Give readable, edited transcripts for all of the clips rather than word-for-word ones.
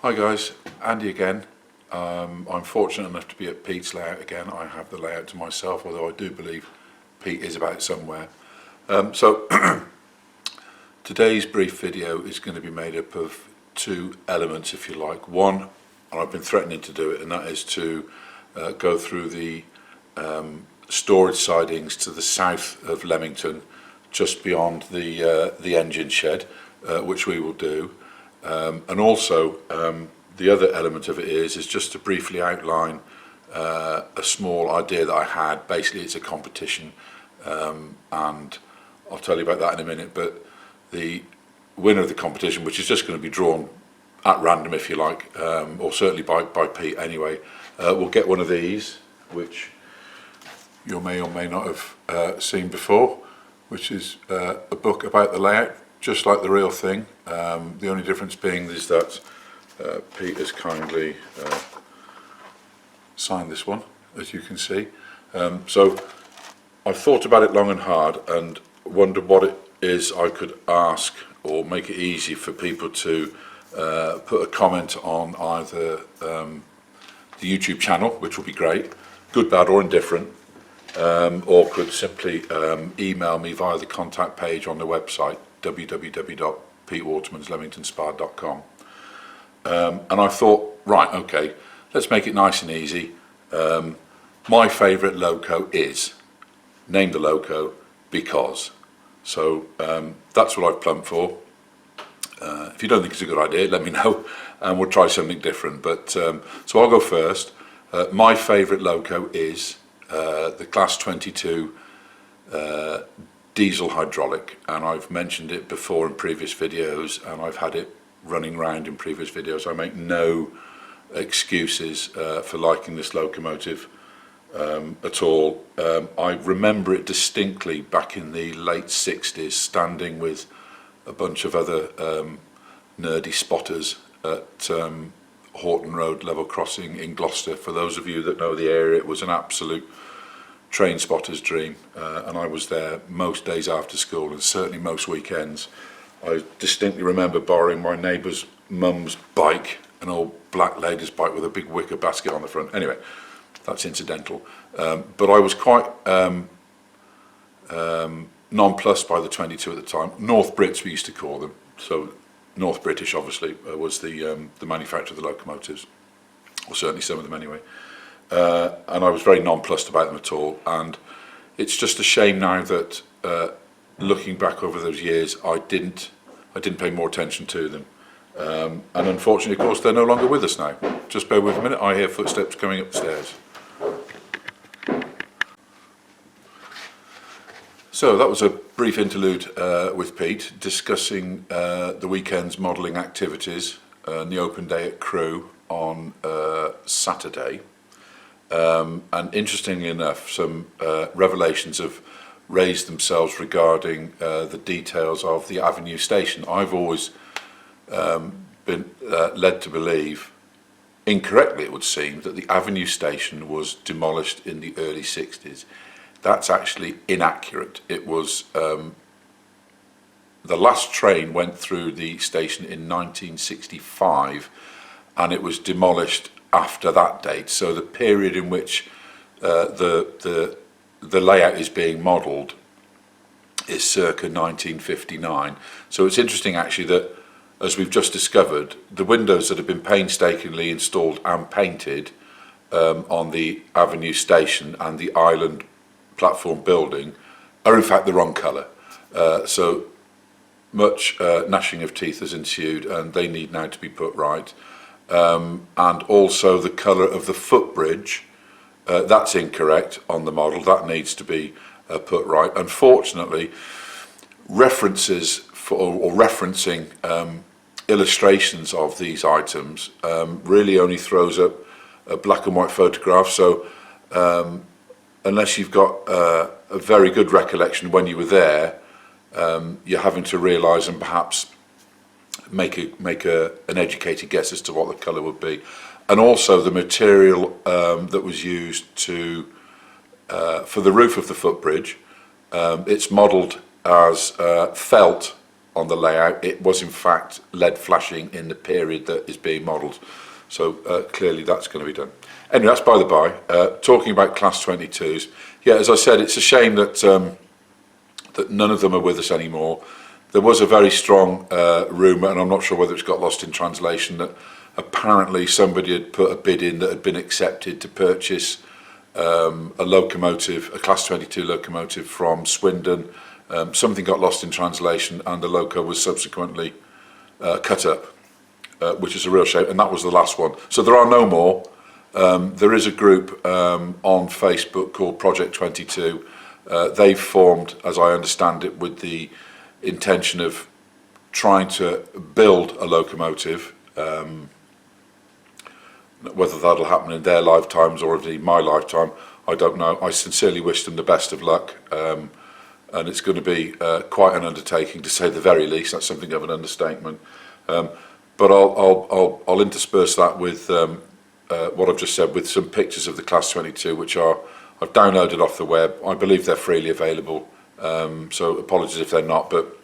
Hi guys, Andy again. I'm fortunate enough to be at Pete's layout again. I have the layout to myself, although I do believe Pete is about somewhere. So today's brief video is going to be made up of two elements, if you like. One, and I've been threatening to do it, and that is to go through the storage sidings to the south of Leamington, just beyond the engine shed, which we will do. And also the other element of it is just to briefly outline a small idea that I had. Basically it's a competition, and I'll tell you about that in a minute, but the winner of the competition, which is just going to be drawn at random if you like, or certainly by Pete anyway, will get one of these, which you may or may not have seen before, which is a book about the layout, just like the real thing. The only difference being is that Pete has kindly signed this one, as you can see. So I've thought about it long and hard and wondered what it is I could ask or make it easy for people to put a comment on either the YouTube channel, which will be great, good, bad or indifferent, or could simply email me via the contact page on the website www.petewatermansleamingtonspa.com. And I thought, right, okay, let's make it nice and easy. My favourite loco is, name the loco because. So that's what I've plumbed for. If you don't think it's a good idea, let me know and we'll try something different. But so I'll go first. My favourite loco is the Class 22 diesel hydraulic, and I've mentioned it before in previous videos, and I've had it running around in previous videos. I make no excuses for liking this locomotive at all. I remember it distinctly back in the late 60s, standing with a bunch of other nerdy spotters at Horton Road level crossing in Gloucester. For those of you that know the area, it was an absolute train spotter's dream, and I was there most days after school and certainly most weekends. I distinctly remember borrowing my neighbour's mum's bike, an old black lady's bike with a big wicker basket on the front. Anyway, that's incidental. But I was quite nonplussed by the 22 at the time. North Brits we used to call them. So North British obviously was the manufacturer of the locomotives, or certainly some of them anyway. And I was very nonplussed about them at all, and it's just a shame now that looking back over those years I didn't pay more attention to them, and unfortunately of course they're no longer with us now. Just bear with a minute, I hear footsteps coming up the stairs. So that was a brief interlude with Pete discussing the weekend's modelling activities and the open day at Crewe on Saturday. And interestingly enough, some revelations have raised themselves regarding the details of the Avenue station. I've always been led to believe, incorrectly it would seem, that the Avenue station was demolished in the early 60s. That's actually inaccurate. It was, the last train went through the station in 1965 and it was demolished after that date. So the period in which the layout is being modelled is circa 1959. So it's interesting actually that, as we've just discovered, the windows that have been painstakingly installed and painted on the Avenue station and the island platform building are in fact the wrong colour. So much gnashing of teeth has ensued and they need now to be put right. And also the colour of the footbridge, that's incorrect on the model, that needs to be put right. Unfortunately, references for, or referencing illustrations of these items really only throws up a black and white photograph. So unless you've got a very good recollection when you were there, you're having to realise and perhaps make an educated guess as to what the colour would be. And also the material that was used to for the roof of the footbridge, it's modelled as felt on the layout. It was in fact LED flashing in the period that is being modelled. So clearly that's going to be done. Anyway, that's by the by. Talking about Class 22s, yeah, as I said, it's a shame that that none of them are with us anymore. There was a very strong rumour, and I'm not sure whether it's got lost in translation, that apparently somebody had put a bid in that had been accepted to purchase a locomotive, a Class 22 locomotive from Swindon. Something got lost in translation, and the loco was subsequently cut up, which is a real shame, and that was the last one. So there are no more. There is a group on Facebook called Project 22. They've formed, as I understand it, with the intention of trying to build a locomotive. Whether that'll happen in their lifetimes or indeed my lifetime, I don't know. I sincerely wish them the best of luck, and it's going to be quite an undertaking, to say the very least. That's something of an understatement. But I'll intersperse that with what I've just said, with some pictures of the Class 22, which I've downloaded off the web. I believe they're freely available, so apologies if they're not, but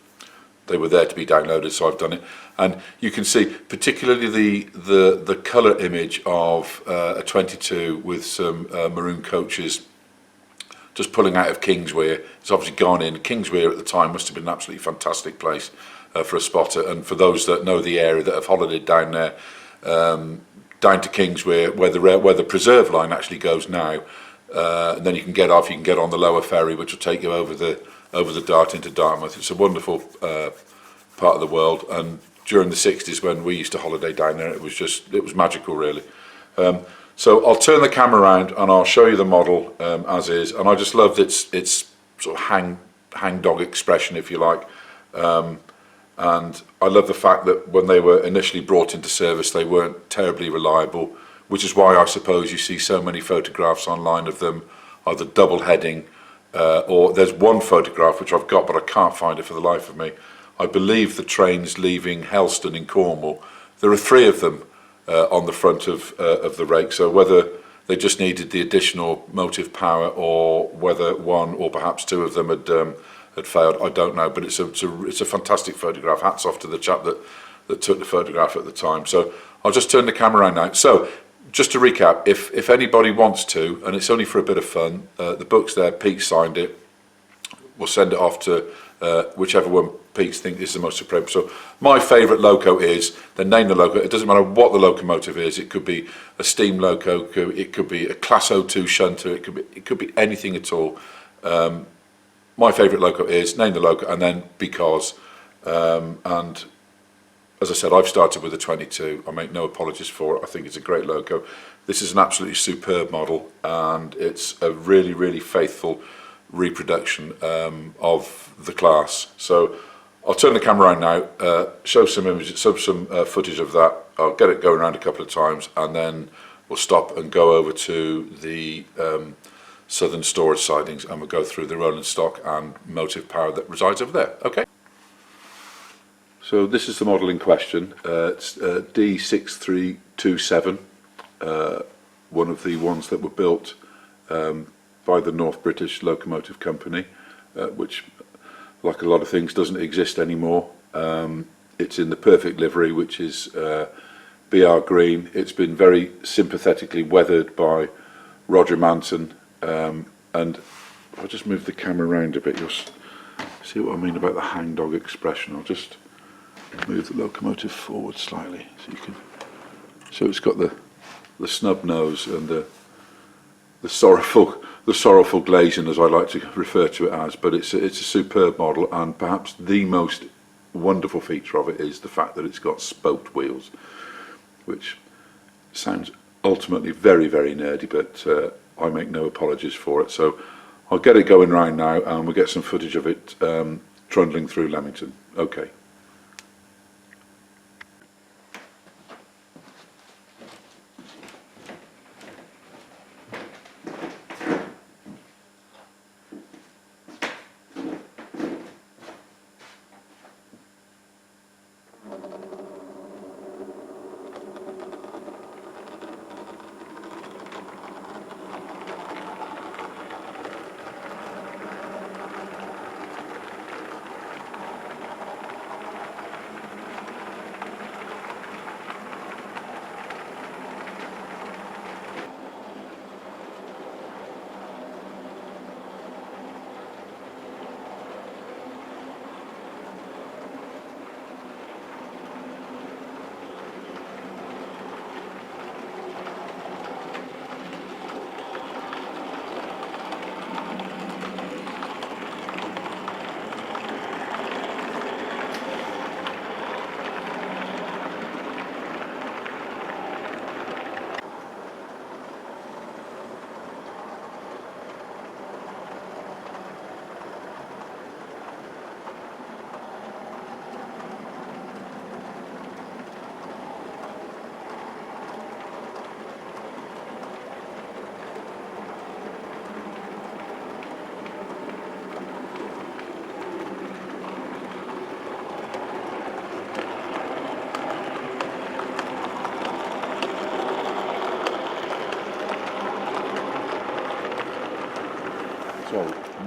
they were there to be downloaded, so I've done it. And you can see particularly the colour image of a 22 with some maroon coaches just pulling out of Kingswear. It's obviously gone in. Kingswear at the time must have been an absolutely fantastic place for a spotter. And for those that know the area, that have holidayed down there, down to Kingswear, where the preserve line actually goes now, and then you can get off. You can get on the lower ferry, which will take you over the Dart into Dartmouth. It's a wonderful part of the world, and during the 60s when we used to holiday down there, it was magical, really. So I'll turn the camera around and I'll show you the model as is, and I just loved its sort of hang dog expression, if you like, and I love the fact that when they were initially brought into service, they weren't terribly reliable, which is why I suppose you see so many photographs online of them either double heading, or there's one photograph which I've got but I can't find it for the life of me. I believe the train's leaving Helston in Cornwall. There are 3 of them on the front of the rake, so whether they just needed the additional motive power or whether 1 or perhaps 2 of them had failed, I don't know, but it's a fantastic photograph. Hats off to the chap that took the photograph at the time. So I'll just turn the camera around now. So just to recap, if anybody wants to, and it's only for a bit of fun, the book's there, Pete signed it, we'll send it off to whichever one Pete thinks is the most appropriate. So my favourite loco is, then name the loco. It doesn't matter what the locomotive is. It could be a steam loco, it could be a Class 02 shunter, it could be anything at all. My favourite loco is, name the loco, and then because. And as I said, I've started with a 22. I make no apologies for it. I think it's a great loco. This is an absolutely superb model, and it's a really, really faithful reproduction of the class. So I'll turn the camera around now, show some images, some footage of that. I'll get it going around a couple of times, and then we'll stop and go over to the southern storage sidings, and we'll go through the rolling stock and motive power that resides over there. Okay. So this is the model in question. It's D6327, one of the ones that were built by the North British Locomotive Company, which, like a lot of things, doesn't exist anymore. It's in the perfect livery, which is BR green. It's been very sympathetically weathered by Roger Manson, and if I just move the camera around a bit, you'll see what I mean about the hangdog expression. I'll just move the locomotive forward slightly so you can. So it's got the snub nose and the sorrowful glazing, as I like to refer to it as. But it's a superb model, and perhaps the most wonderful feature of it is the fact that it's got spoked wheels, which sounds ultimately very, very nerdy, but I make no apologies for it. So I'll get it going round now, and we'll get some footage of it trundling through Leamington. Okay.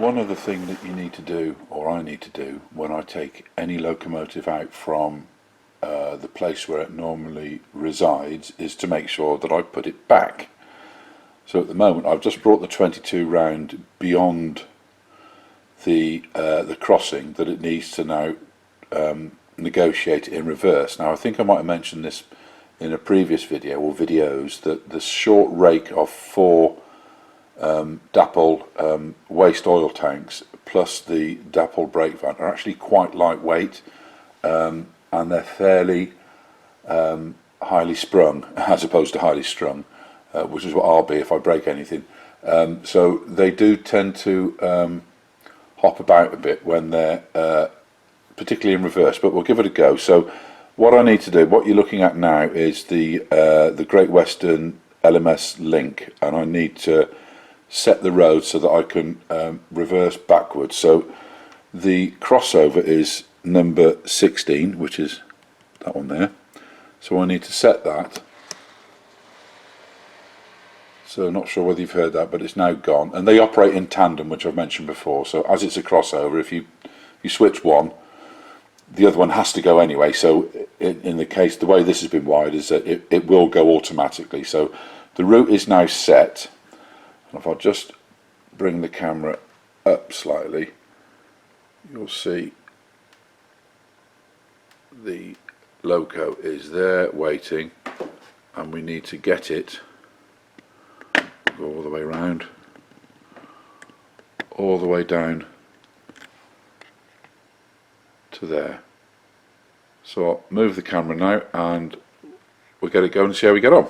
one other thing that you need to do, or I need to do, when I take any locomotive out from the place where it normally resides, is to make sure that I put it back. So at the moment I've just brought the 22 round beyond the crossing that it needs to now negotiate in reverse. Now I think I might have mentioned this in a previous video or videos, that the short rake of 4 DAPL waste oil tanks plus the DAPL brake van are actually quite lightweight, and they're fairly highly sprung as opposed to highly strung, which is what I'll be if I break anything. So they do tend to hop about a bit when they're particularly in reverse, but we'll give it a go. So what I need to do, what you're looking at now, is the Great Western LMS link, and I need to set the road so that I can reverse backwards. So the crossover is number 16, which is that one there. So I need to set that. So not sure whether you've heard that, but it's now gone. And they operate in tandem, which I've mentioned before. So as it's a crossover, if you switch one, the other one has to go anyway. So in the case, the way this has been wired is that it will go automatically. So the route is now set. And if I just bring the camera up slightly, you'll see the loco is there waiting, and we need to get it, go all the way around, all the way down to there. So I'll move the camera now and we'll get it going and see how we get on.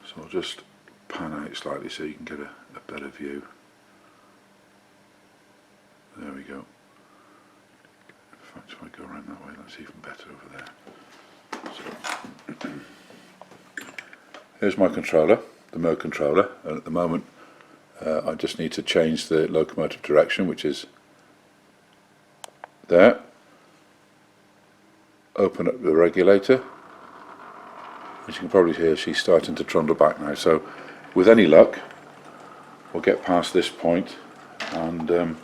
So I'll just pan out slightly so you can get a better view. There we go. In fact, if I go around that way, that's even better over there. So here's my controller, the mode controller, and at the moment I just need to change the locomotive direction, which is there. Open up the regulator. As you can probably hear, she's starting to trundle back now. So with any luck, we'll get past this point and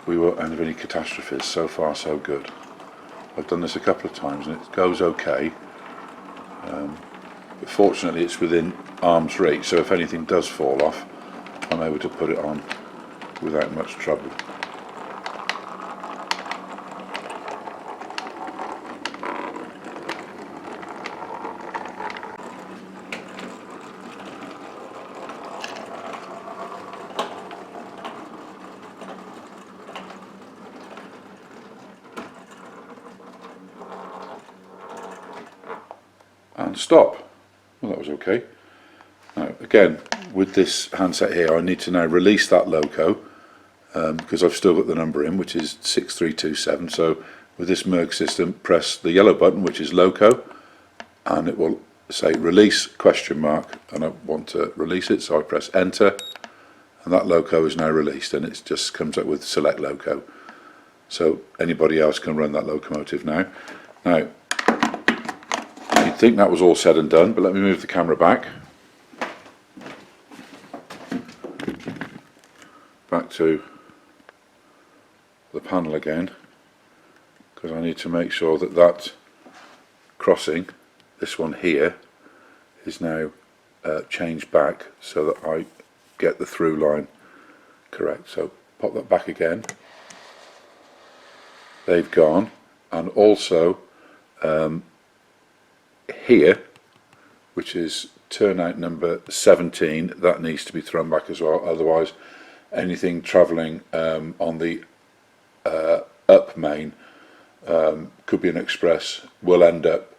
we won't have any catastrophes. So far so good. I've done this a couple of times and it goes okay, but fortunately it's within arm's reach, so if anything does fall off, I'm able to put it on without much trouble. And stop. Well, that was okay. Now again, with this handset here, I need to now release that loco because I've still got the number in, which is 6327. So with this Merg system, press the yellow button, which is loco, and it will say release question mark, and I want to release it, so I press enter, and that loco is now released, and it just comes up with select loco. So anybody else can run that locomotive now. Now, you'd think that was all said and done, but let me move the camera back to the panel again, because I need to make sure that that crossing, this one here, is now changed back so that I get the through line correct. So pop that back again. They've gone, and also here, which is turnout number 17, that needs to be thrown back as well, otherwise anything travelling on the up main, could be an express, will end up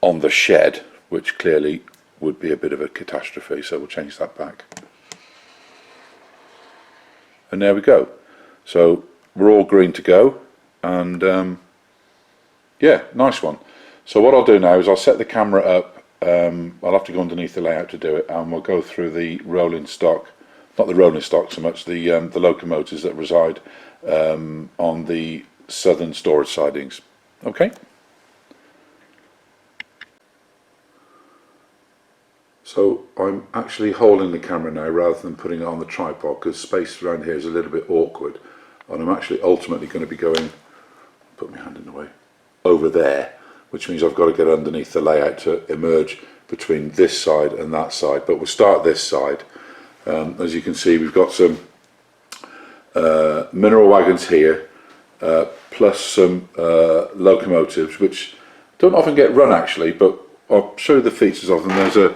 on the shed, which clearly would be a bit of a catastrophe, so we'll change that back. And there we go. So we're all green to go, and yeah, nice one. So what I'll do now is I'll set the camera up. I'll have to go underneath the layout to do it, and we'll go through the rolling stock, not the rolling stock so much, the locomotives that reside on the southern storage sidings. Okay. So I'm actually holding the camera now rather than putting it on the tripod, because space around here is a little bit awkward, and I'm actually ultimately going to be going, put my hand in the way, over there, which means I've got to get underneath the layout to emerge between this side and that side. But we'll start this side. As you can see, we've got some mineral wagons here, plus some locomotives, which don't often get run actually, but I'll show you the features of them. There's a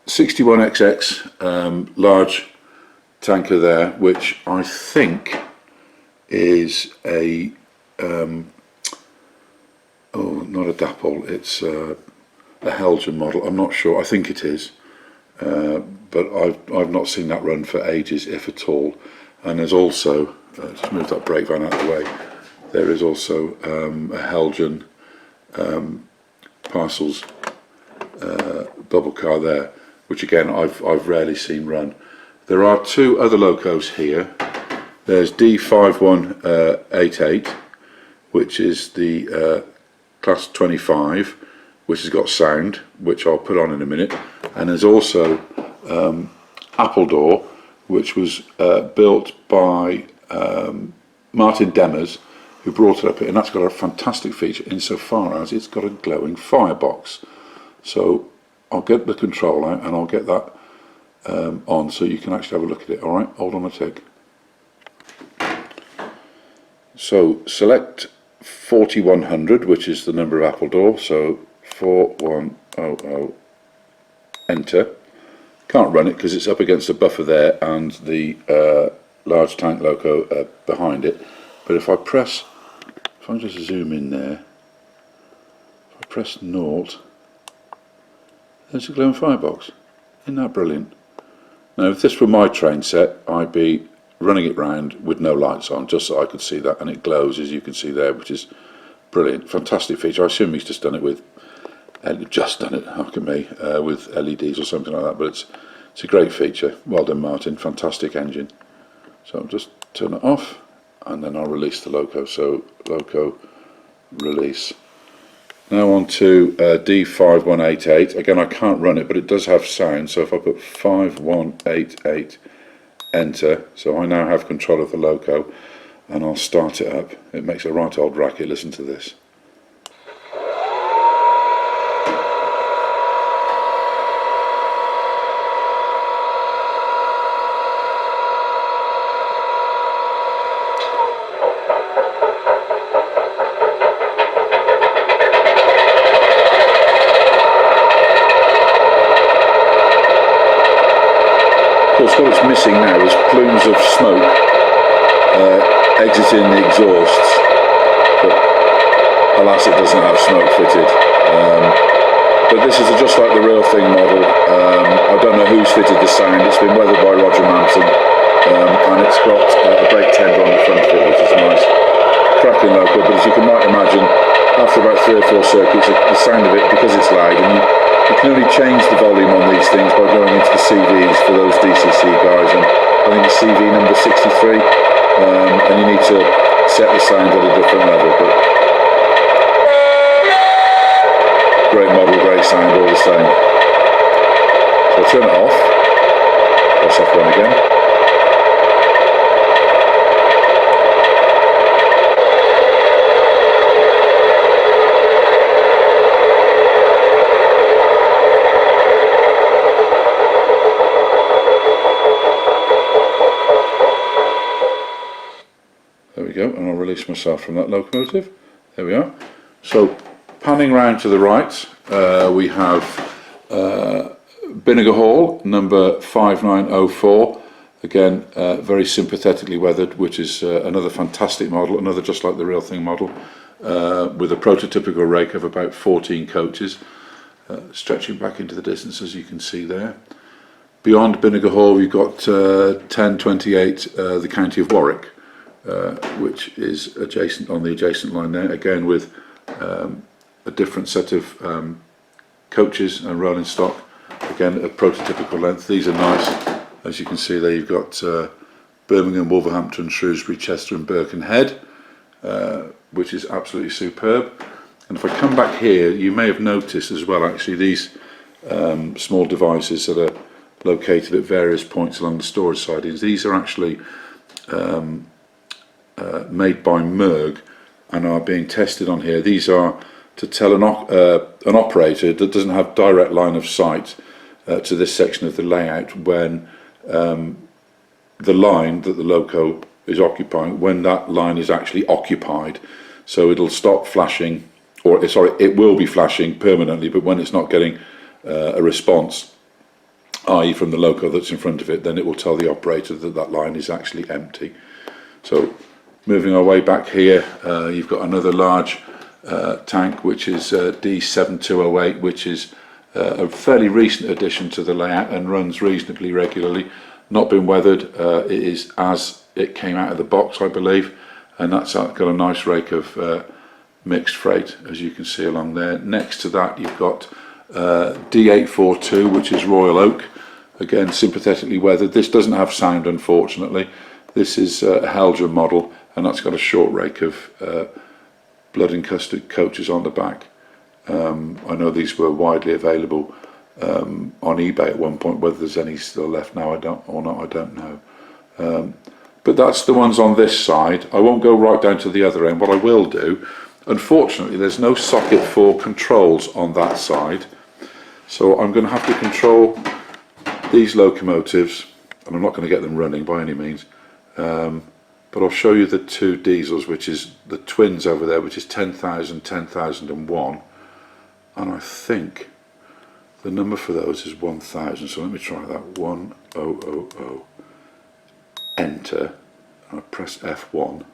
61XX large tanker there, which I think is a oh, not a Dapple, it's a Helgen model. I'm not sure, I think it is, but I've not seen that run for ages, if at all. And there's also, just move that brake van out of the way, there is also a Helgen parcels bubble car there, which again I've rarely seen run. There are two other locos here. There's D5188, which is the class 25, which has got sound, which I'll put on in a minute. And there's also Appledore, which was built by Martin Demers, who brought it up here, and that's got a fantastic feature insofar as it's got a glowing firebox. So I'll get the control out and I'll get that on so you can actually have a look at it. Alright, hold on a tick. So select 4100, which is the number of Appledore, so 4100, enter. Can't run it because it's up against a buffer there and the large tank loco behind it. But if I just zoom in there, if I press naught, there's a glowing firebox. Isn't that brilliant? Now if this were my train set, I'd be running it round with no lights on, just so I could see that, and it glows, as you can see there, which is brilliant. Fantastic feature. I assume he's just done it with, how can me, with LEDs or something like that, but it's a great feature. Well done, Martin. Fantastic engine. So I'll just turn it off, and then I'll release the loco. So loco release. Now on to D5188. Again, I can't run it, but it does have sound. So if I put 5188, enter. So I now have control of the loco, and I'll start it up. It makes a right old racket. Listen to this. Of course, what it's missing now is plumes of smoke exiting the exhausts, but alas, it doesn't have smoke fitted. But this is just like the real thing model. I don't know who's fitted the sound. It's been weathered by Roger Manson, and it's got a brake tender on the front of it, which is nice. Cracking loco, but as you can might imagine, after about 3 or 4 circuits, the sound of it, because it's loud, and you can only change the volume on these things by going into the CVs for those DCC guys, and I think it's CV number 63, and you need to set the sound at a different level. But great model, great sound all the same. So I'll turn it off, press F1 again. There we go, and I'll release myself from that locomotive. There we are. So panning round to the right, we have Vinegar Hall, number 5904. Again, very sympathetically weathered, which is another fantastic model, another just like the real thing model, with a prototypical rake of about 14 coaches, stretching back into the distance, as you can see there. Beyond Vinegar Hall, we've got 1028, the County of Warwick, which is adjacent on the adjacent line there, again with a different set of coaches and rolling stock, again a prototypical length. These are nice, as you can see there. You've got Birmingham, Wolverhampton, Shrewsbury, Chester and Birkenhead, which is absolutely superb. And if I come back here, you may have noticed as well actually these small devices that are located at various points along the storage sidings. These are actually made by Merg and are being tested on here. These are to tell an operator that doesn't have direct line of sight to this section of the layout when the line that the loco is occupying, when that line is actually occupied. So it'll stop flashing, or sorry, it will be flashing permanently, but when it's not getting a response, i.e. from the loco that's in front of it, then it will tell the operator that that line is actually empty. So moving our way back here, you've got another large tank, which is D7208, which is a fairly recent addition to the layout and runs reasonably regularly. Not been weathered, it is as it came out of the box, I believe, and that's got a nice rake of mixed freight, as you can see along there. Next to that you've got D842, which is Royal Oak, again sympathetically weathered. This doesn't have sound, unfortunately. This is a Helger model, and that's got a short rake of blood encrusted coaches on the back. I know these were widely available on eBay at one point. Whether there's any still left now, I don't know. But that's the ones on this side. I won't go right down to the other end. What I will do, unfortunately, there's no socket for controls on that side, so I'm going to have to control these locomotives, and I'm not going to get them running by any means. But I'll show you the two diesels, which is the twins over there, which is 10,000, 10,001, and I think the number for those is 1000. So let me try that. 1000. Enter, and I press F1.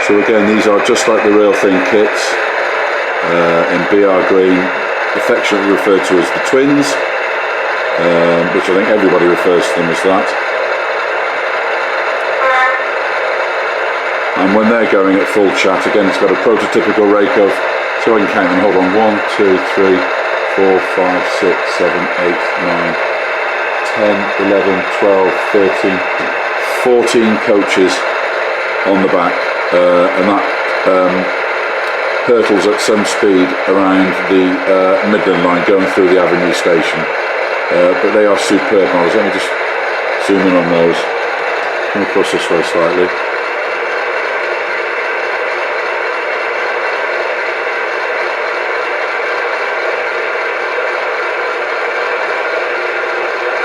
So again, these are just like the real thing kits in BR green, affectionately referred to as the twins, which I think everybody refers to them as that. And when they're going at full chat, again, it's got a prototypical rake of, so I can count them, hold on, 1, 2, 3, 4, 5, 6, 7, 8, 9, 10, 11, 12, 13, 14 coaches on the back, and that hurtles at some speed around the Midland line going through the Avenue station. But they are superb models. Let me just zoom in on those. Come across this way slightly.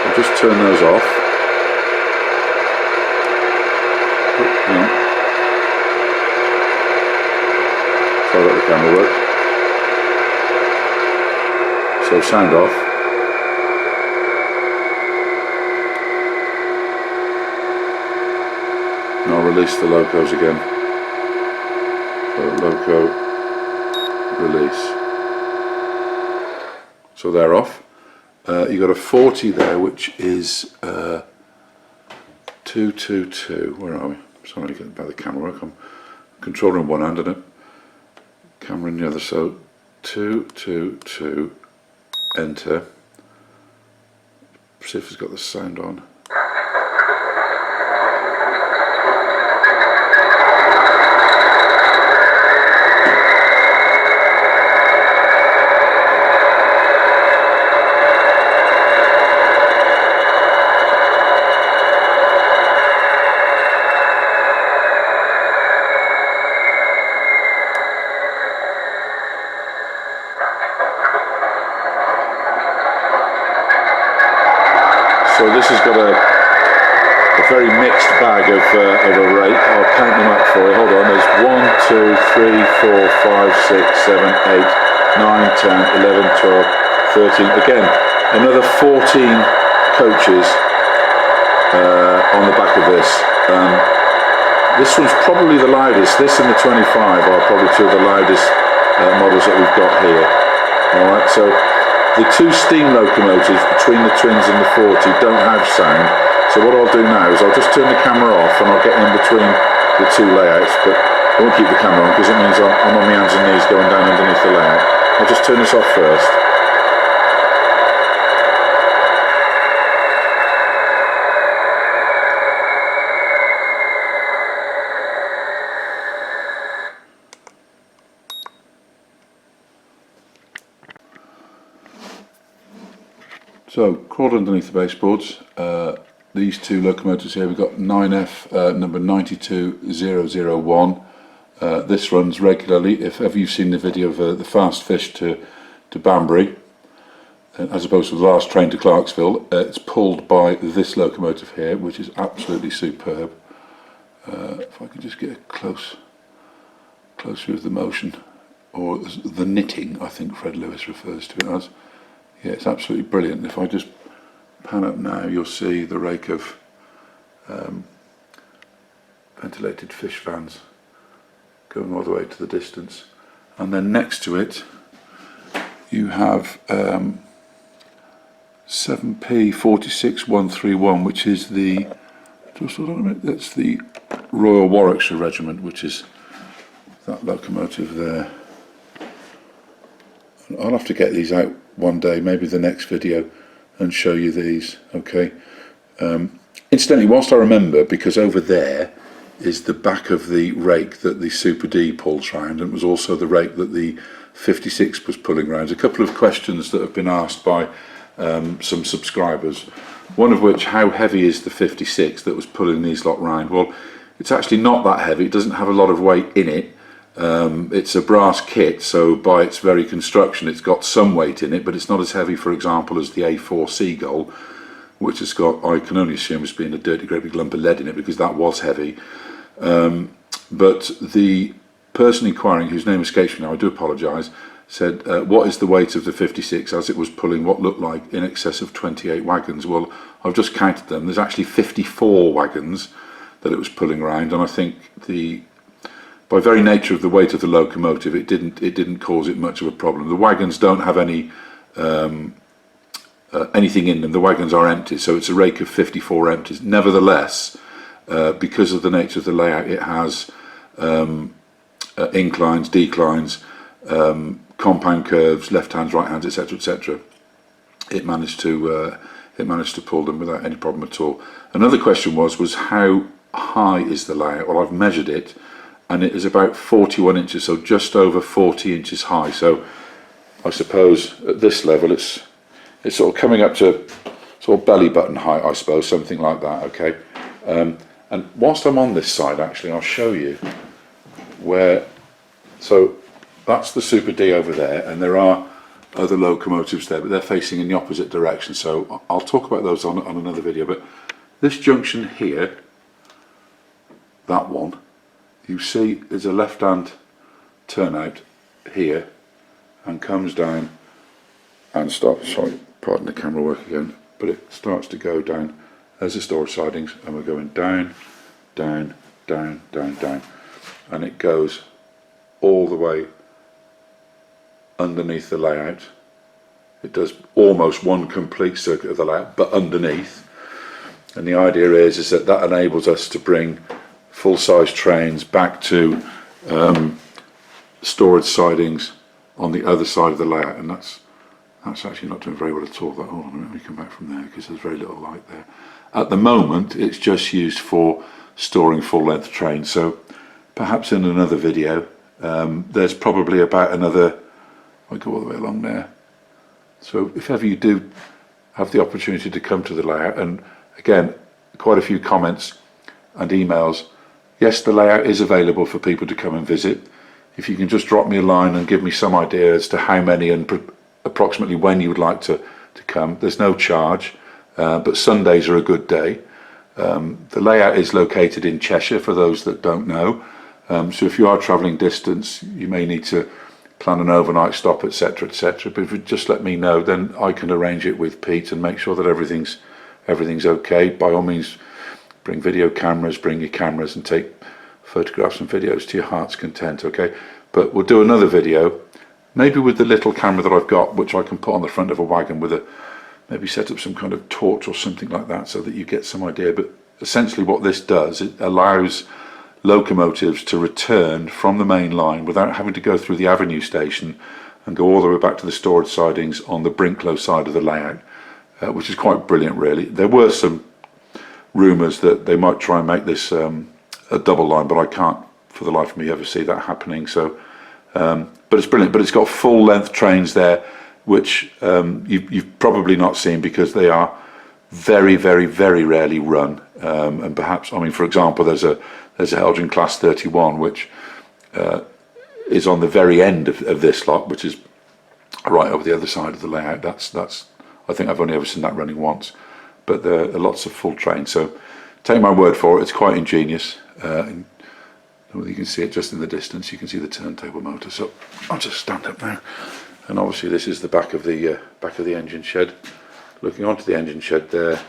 I'll just turn those off. Sorry about the camera work. So sound off. And I'll release the locos again. So loco, release. So they're off. You've got a 40 there, which is 222. Where are we? Sorry about the camera work. I'm controlling one hand, isn't it? Camera in the other. So 222. Enter. See if it's got the sound on. So this has got a very mixed bag of a rate. I'll count them up for you. Hold on. There's 1, 2, 3, 4, 5, 6, 7, 8, 9, 10, 11, 12, 13. Again, another 14 coaches on the back of this. This one's probably the loudest. This and the 25 are probably two of the loudest models that we've got here. Alright, so the two steam locomotives between the twins and the 40 don't have sound, so what I'll do now is I'll just turn the camera off and I'll get in between the two layouts, but I won't keep the camera on because it means I'm on my hands and knees going down underneath the layout. I'll just turn this off first. So, crawled underneath the baseboards. These two locomotives here, we've got 9F number 92001. This runs regularly. If ever you've seen the video of the fast fish to Banbury, as opposed to the last train to Clarksville, it's pulled by this locomotive here, which is absolutely superb. If I could just get a close view of the motion, or the knitting, I think Fred Lewis refers to it as. Yeah, it's absolutely brilliant. If I just pan up now, you'll see the rake of ventilated fish fans going all the way to the distance. And then next to it, you have 7P 46131, which is the, just hold on a minute, that's the Royal Warwickshire Regiment, which is that locomotive there. I'll have to get these out one day, maybe the next video, and show you these. Okay. Incidentally, whilst I remember, because over there is the back of the rake that the Super D pulls round, and it was also the rake that the 56 was pulling round. A couple of questions that have been asked by some subscribers, one of which, how heavy is the 56 that was pulling these lot round? Well, it's actually not that heavy. It doesn't have a lot of weight in it. It's a brass kit, so by its very construction it's got some weight in it, but it's not as heavy, for example, as the A4 Seagull, which has got, I can only assume, as being a dirty great big lump of lead in it, because that was heavy. But the person inquiring, whose name escapes me now, I do apologise, said, what is the weight of the 56 as it was pulling what looked like in excess of 28 wagons? Well, I've just counted them. There's actually 54 wagons that it was pulling around, and I think by very nature of the weight of the locomotive, it didn't cause it much of a problem. The wagons don't have any anything in them. The wagons are empty, so it's a rake of 54 empties. Nevertheless, because of the nature of the layout, it has inclines, declines, compound curves, left hands, right hands, etc., etc. It managed to pull them without any problem at all. Another question was how high is the layout? Well, I've measured it, and it is about 41 inches, so just over 40 inches high. So I suppose at this level it's sort of coming up to sort of belly button height, I suppose, something like that. Okay. And whilst I'm on this side, actually, I'll show you where. So that's the Super D over there, and there are other locomotives there, but they're facing in the opposite direction. So I'll talk about those on another video. But this junction here, that one, you see there's a left-hand turnout here and comes down and stops. Sorry, pardon the camera work again, but it starts to go down. There's the storage sidings, and we're going down, down, down, down, down, and it goes all the way underneath the layout. It does almost one complete circuit of the layout, but underneath. And the idea is that enables us to bring full-size trains back to storage sidings on the other side of the layout, and that's actually not doing very well at all. Hold on a minute, let me come back from there, because there's very little light there. At the moment, it's just used for storing full-length trains, so perhaps in another video, there's probably about another, I go all the way along there. So if ever you do have the opportunity to come to the layout, and again, quite a few comments and emails, yes, the layout is available for people to come and visit. If you can just drop me a line and give me some idea as to how many and approximately when you would like to come. There's no charge, but Sundays are a good day. The layout is located in Cheshire, for those that don't know. So if you are travelling distance, you may need to plan an overnight stop, etc., etc. But if you just let me know, then I can arrange it with Pete and make sure that everything's okay. By all means, bring video cameras, bring your cameras, and take photographs and videos to your heart's content. Okay, but we'll do another video, maybe with the little camera that I've got, which I can put on the front of a wagon with maybe set up some kind of torch or something like that, so that you get some idea. But essentially, what this does, it allows locomotives to return from the main line without having to go through the Avenue station and go all the way back to the storage sidings on the Brinklow side of the layout, which is quite brilliant, really. There were some rumours that they might try and make this a double line, but I can't for the life of me ever see that happening. So but it's brilliant. But it's got full length trains there. which you've probably not seen because they are very, very, very rarely run. And perhaps, I mean, for example, there's a Helgin Class 31, which is on the very end of this lot, which is right over the other side of the layout. That's I think I've only ever seen that running once, but there are lots of full trains. So take my word for it, it's quite ingenious. And you can see it just in the distance. You can see the turntable motor. So I'll just stand up now, and obviously this is the back of the engine shed. Looking onto the engine shed there,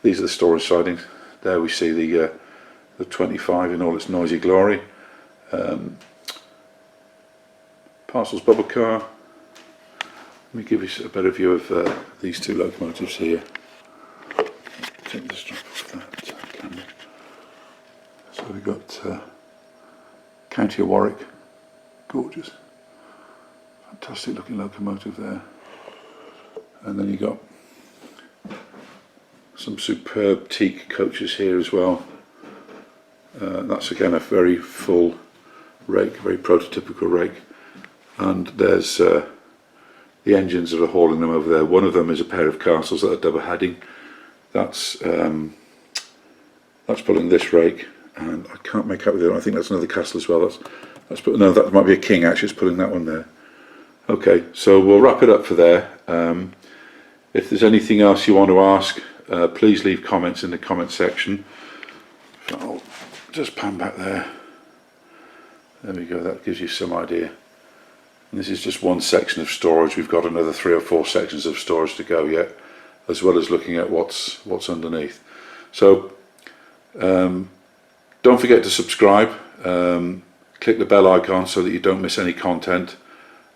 these are the storage sidings. There we see the 25 in all its noisy glory. Parcels bubble car. Let me give you a better view of these two locomotives here. Take the strap off that camera. So we've got County of Warwick, gorgeous, fantastic looking locomotive there. And then you've got some superb teak coaches here as well. That's again a very full rake, very prototypical rake. And there's the engines that are hauling them over there. One of them is a pair of castles that are double heading. That's pulling this rake, and I can't make out with it. I think that's another castle as well. No, that might be a king actually. It's pulling that one there. Okay, so we'll wrap it up for there. If there's anything else you want to ask, please leave comments in the comment section. I'll just pan back there. There we go. That gives you some idea. And this is just one section of storage. We've got another 3 or 4 sections of storage to go yet, as well as looking at what's underneath. So don't forget to subscribe. Click the bell icon so that you don't miss any content,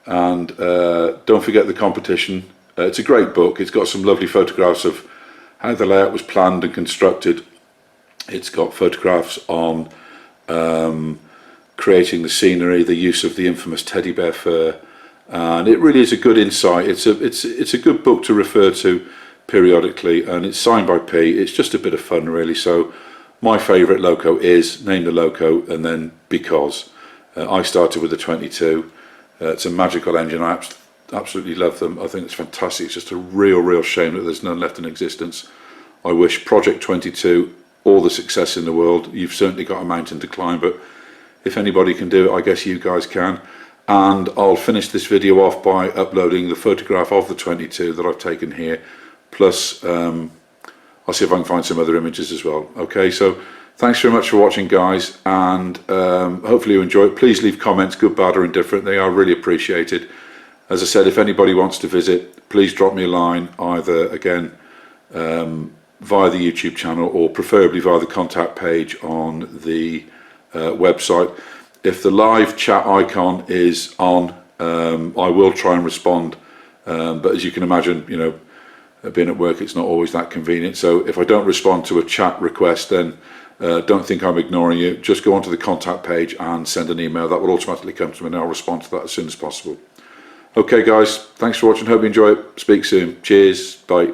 and don't forget the competition. It's a great book. It's got some lovely photographs of how the layout was planned and constructed. It's got photographs on creating the scenery, the use of the infamous teddy bear fur, and it really is a good insight. It's a good book to refer to periodically, and it's signed by P. It's just a bit of fun really. So my favourite loco is Name the Loco and then Because. I started with the 22. It's a magical engine. I absolutely love them. I think it's fantastic. It's just a real shame that there's none left in existence. I wish Project 22 all the success in the world. You've certainly got a mountain to climb, but if anybody can do it, I guess you guys can. And I'll finish this video off by uploading the photograph of the 22 that I've taken here, plus I'll see if I can find some other images as well. Okay, so thanks very much for watching, guys, and hopefully you enjoy it. Please leave comments, good, bad or indifferent. They are really appreciated. As I said, if anybody wants to visit, please drop me a line, either again via the YouTube channel or preferably via the contact page on the website. If the live chat icon is on, I will try and respond, but as you can imagine, you know, being at work, it's not always that convenient. So if I don't respond to a chat request, then don't think I'm ignoring you. Just go onto the contact page and send an email. That will automatically come to me and I'll respond to that as soon as possible. Okay guys, thanks for watching. Hope you enjoy it. Speak soon. Cheers. Bye.